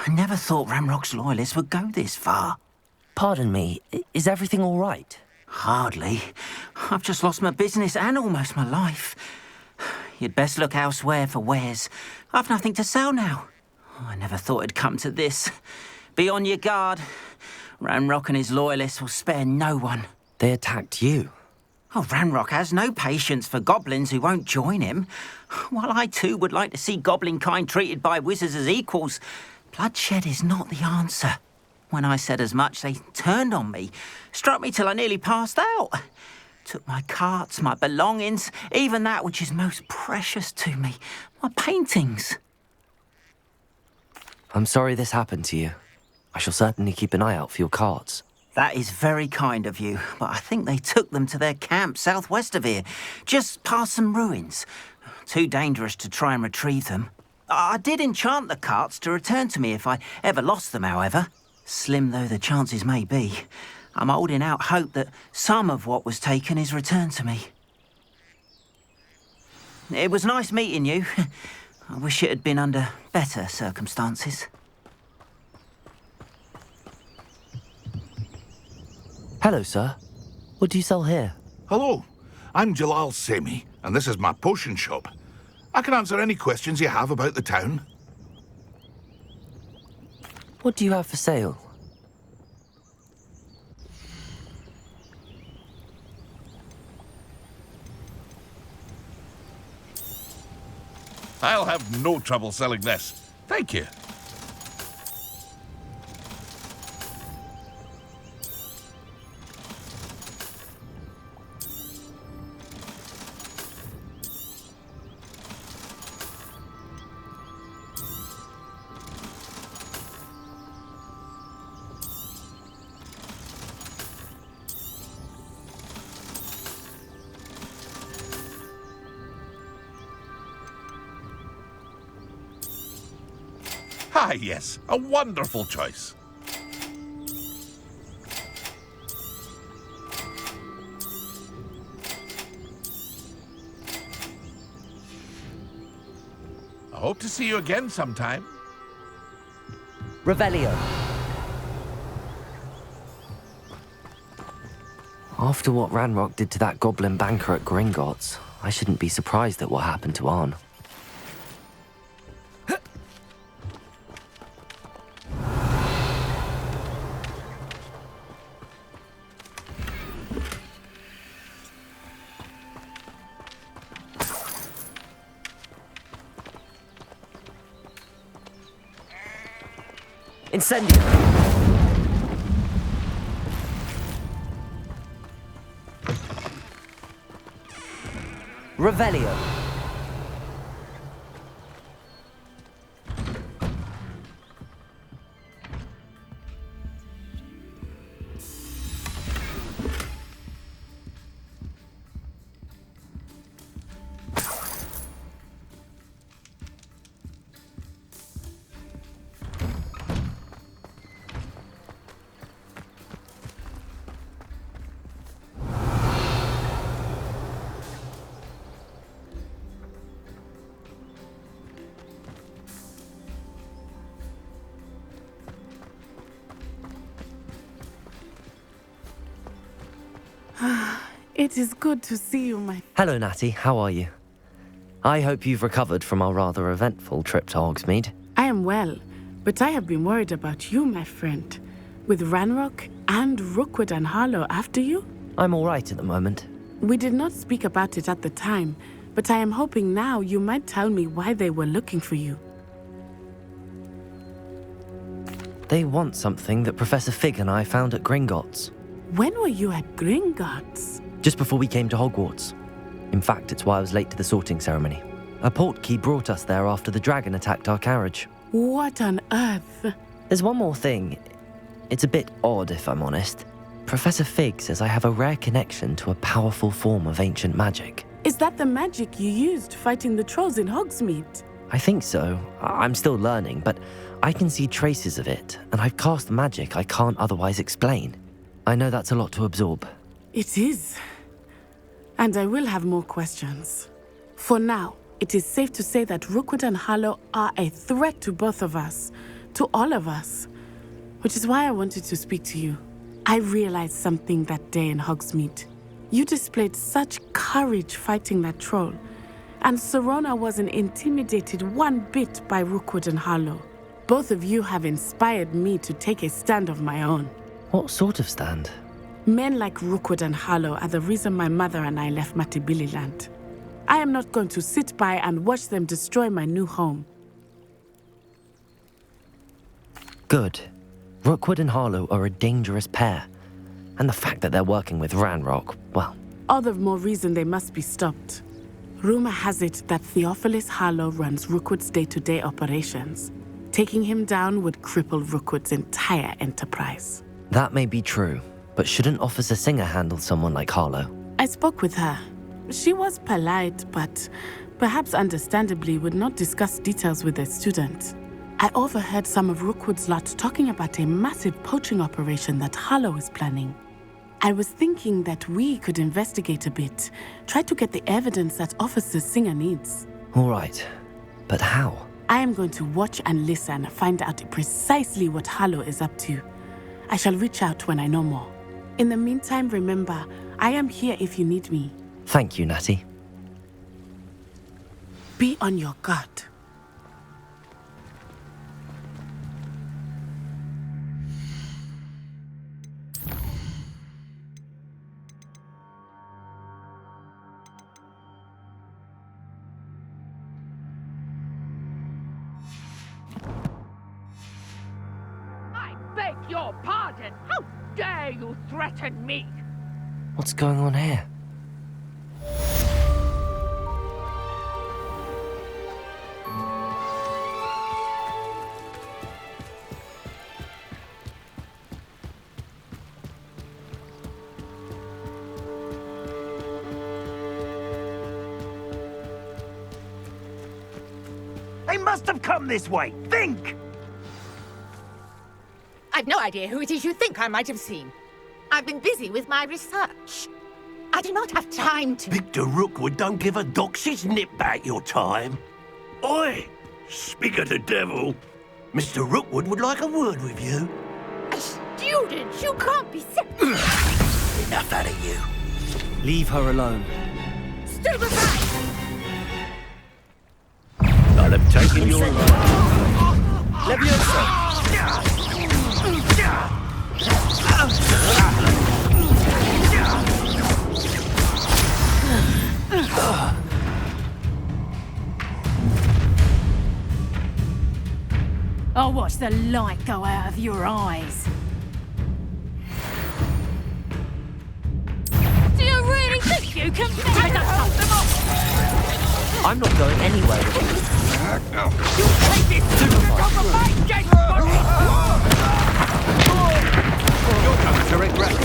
I never thought Ramrock's loyalists would go this far. Pardon me, is everything all right? Hardly. I've just lost my business and almost my life. You'd best look elsewhere for wares. I've nothing to sell now. I never thought it'd come to this. Be on your guard. Ranrock and his loyalists will spare no one. They attacked you? Oh, Ranrock has no patience for goblins who won't join him. While I too would like to see goblin kind treated by wizards as equals, bloodshed is not the answer. When I said as much, they turned on me, struck me till I nearly passed out. Took my carts, my belongings, even that which is most precious to me, my paintings. I'm sorry this happened to you. I shall certainly keep an eye out for your carts. That is very kind of you, but I think they took them to their camp southwest of here, just past some ruins. Too dangerous to try and retrieve them. I did enchant the carts to return to me if I ever lost them, however. Slim though the chances may be, I'm holding out hope that some of what was taken is returned to me. It was nice meeting you. I wish it had been under better circumstances. Hello, sir. What do you sell here? Hello, I'm Jalal Semi, and this is my potion shop. I can answer any questions you have about the town. What do you have for sale? I'll have no trouble selling this. Thank you. Ah, yes, a wonderful choice. I hope to see you again sometime. Revelio. After what Ranrock did to that goblin banker at Gringotts, I shouldn't be surprised at what happened to Arn. Incendio! Revelio! It is good to see you, my... Hello, Natty. How are you? I hope you've recovered from our rather eventful trip to Hogsmeade. I am well, but I have been worried about you, my friend. With Ranrock and Rookwood and Harlow after you? I'm all right at the moment. We did not speak about it at the time, but I am hoping now you might tell me why they were looking for you. They want something that Professor Fig and I found at Gringotts. When were you at Gringotts? Just before we came to Hogwarts. In fact, it's why I was late to the sorting ceremony. A portkey brought us there after the dragon attacked our carriage. What on earth? There's one more thing. It's a bit odd, if I'm honest. Professor Fig says I have a rare connection to a powerful form of ancient magic. Is that the magic you used fighting the trolls in Hogsmeade? I think so. I'm still learning, but I can see traces of it, and I've cast magic I can't otherwise explain. I know that's a lot to absorb. It is. And I will have more questions. For now, it is safe to say that Rookwood and Harlow are a threat to both of us. to all of us. Which is why I wanted to speak to you. I realized something that day in Hogsmeade. You displayed such courage fighting that troll, and Serona wasn't intimidated one bit by Rookwood and Harlow. Both of you have inspired me to take a stand of my own. What sort of stand? Men like Rookwood and Harlow are the reason my mother and I left Matibili land. I am not going to sit by and watch them destroy my new home. Good. Rookwood and Harlow are a dangerous pair. And the fact that they're working with Ranrock, well... All the more reason they must be stopped. Rumor has it that Theophilus Harlow runs Rookwood's day-to-day operations. Taking him down would cripple Rookwood's entire enterprise. That may be true, but shouldn't Officer Singer handle someone like Harlow? I spoke with her. She was polite, but perhaps understandably would not discuss details with a student. I overheard some of Rookwood's lot talking about a massive poaching operation that Harlow is planning. I was thinking that we could investigate a bit, try to get the evidence that Officer Singer needs. All right, but how? I am going to watch and listen, find out precisely what Harlow is up to. I shall reach out when I know more. In the meantime, remember, I am here if you need me. Thank you, Natty. Be on your guard. I beg your pardon. How dare you threaten me? What's going on here? They must have come this way. Think! I've no idea who it is you think I might have seen. I've been busy with my research. I do not have time to... Victor Rookwood don't give a doxy's nip back your time. Oi! Speak of the devil. Mr. Rookwood would like a word with you. A student? You can't be Enough out of you. Leave her alone. Stupefy! I'll have taken your life. Leviosa! I'll watch the light go out of your eyes. Do you really think you can make us hold them off? I'm not going anywhere with you. You take this student off the main gate, buddy! You're coming to regret it.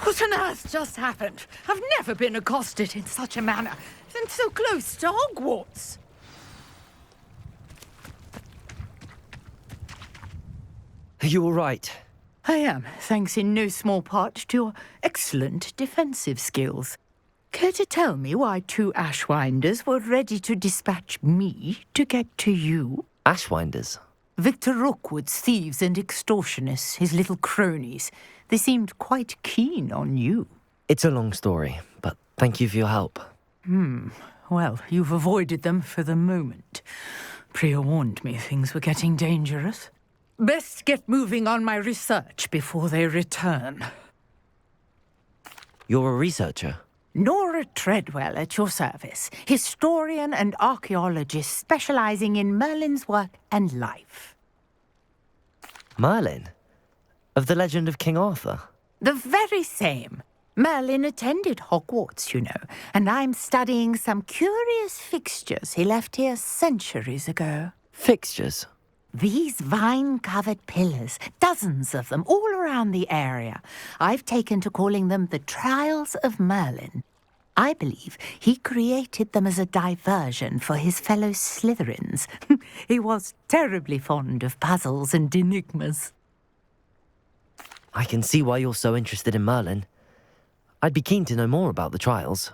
What on earth just happened? I've never been accosted in such a manner, and so close to Hogwarts. Are you all right? I am, thanks in no small part to your excellent defensive skills. Care to tell me why two Ashwinders were ready to dispatch me to get to you? Ashwinders? Victor Rookwood's thieves and extortionists, his little cronies. They seemed quite keen on you. It's a long story, but thank you for your help. Well, you've avoided them for the moment. Priya warned me things were getting dangerous. Best get moving on my research before they return. You're a researcher? Nora Treadwell at your service, historian and archaeologist specializing in Merlin's work and life. Merlin? Of the legend of King Arthur? The very same. Merlin attended Hogwarts, you know, and I'm studying some curious fixtures he left here centuries ago. Fixtures? These vine-covered pillars, dozens of them, all around the area. I've taken to calling them the Trials of Merlin. I believe he created them as a diversion for his fellow Slytherins. He was terribly fond of puzzles and enigmas. I can see why you're so interested in Merlin. I'd be keen to know more about the trials.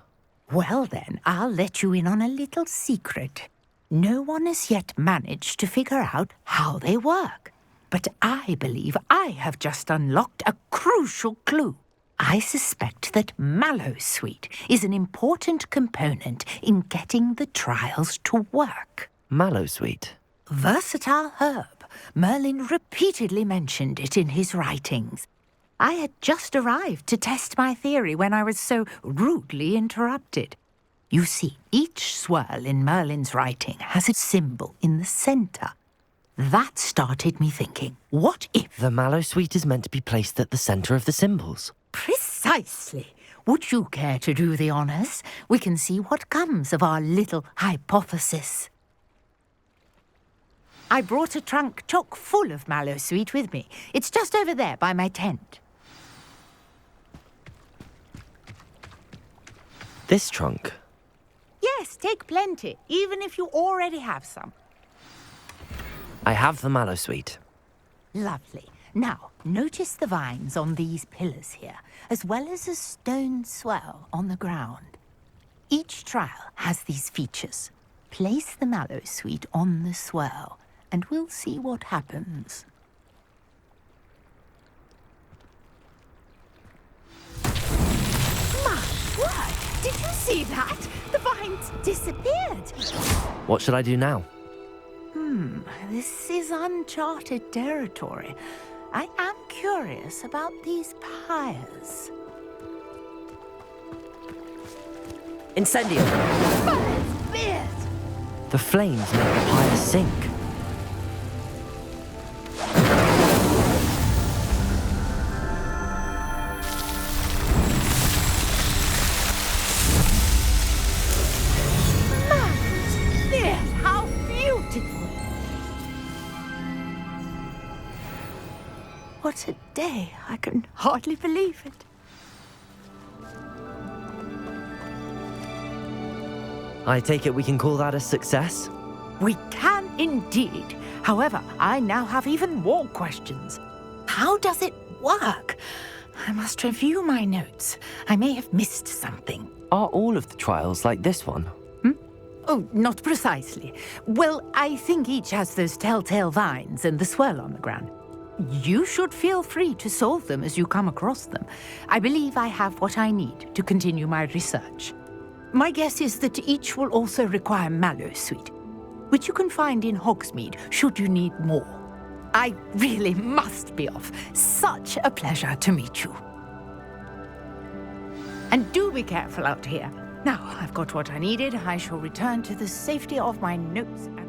Well then, I'll let you in on a little secret. No one has yet managed to figure out how they work. But I believe I have just unlocked a crucial clue. I suspect that mallowsweet is an important component in getting the trials to work. Mallowsweet? Versatile herb. Merlin repeatedly mentioned it in his writings. I had just arrived to test my theory when I was so rudely interrupted. You see, each swirl in Merlin's writing has a symbol in the centre. That started me thinking, what if... The mallowsweet is meant to be placed at the centre of the symbols. Precisely. Would you care to do the honours? We can see what comes of our little hypothesis. I brought a trunk chock full of mallowsweet with me. It's just over there by my tent. This trunk? Yes, take plenty, even if you already have some. I have the mallowsweet. Lovely. Now, notice the vines on these pillars here, as well as a stone swell on the ground. Each trial has these features. Place the mallowsweet on the swell, and we'll see what happens. My word! Did you see that? The vines disappeared. What should I do now? This is uncharted territory. I am curious about these pyres. Incendio! Merlin's beard! The flames make the pyre sink. Merlin's beard! How beautiful! What a day! I can hardly believe it. I take it we can call that a success? We can indeed. However, I now have even more questions. How does it work? I must review my notes. I may have missed something. Are all of the trials like this one? Oh, not precisely. Well, I think each has those telltale vines and the swirl on the ground. You should feel free to solve them as you come across them. I believe I have what I need to continue my research. My guess is that each will also require mallowsweet, which you can find in Hogsmeade should you need more. I really must be off. Such a pleasure to meet you. And do be careful out here. Now I've got what I needed. I shall return to the safety of my notes and